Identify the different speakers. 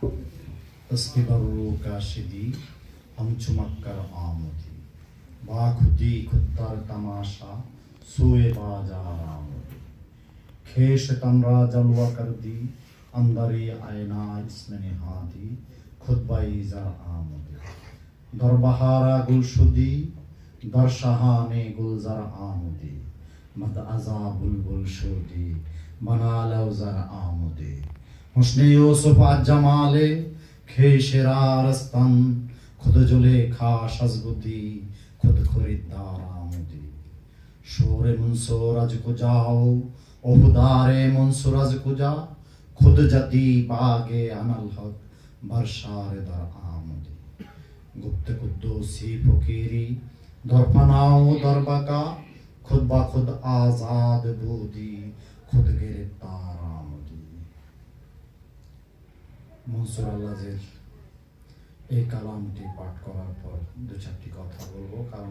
Speaker 1: तस्किबरू काशिदी हम चुमक्कर आमुदी बाखुदी खुत्तर तमाशा सोए बाजार आमुदी खेश तमरा जलवा कर दी अंदरी आयना इसमें निहादी खुद बाई जर आमुदी दरबहारा गुलशुदी दरशहाने गुलजर आमुदी मद अजा बुलबुल शुदी बना लो जर आमुदी हुस्ने यूसुफ जमाले खेशरा रस्तन खुद जुलेखा शजबुती खुद खरीदार आमुदी शोरे मुंसोरज को जाओ ओहदारे मुंसुरज को जा खुद जती बागे अनल हक बरशार दर आमुदी गुप्त कुद्दूसी फकीरी दरपनाओ दरबका खुद ब खुद आजाद बूदी खुद गिरफ्तार आमुदी মনসুর আল্লাজের এই কালামটি পাঠ করার পর দু চারটি কথা বলবো কারণ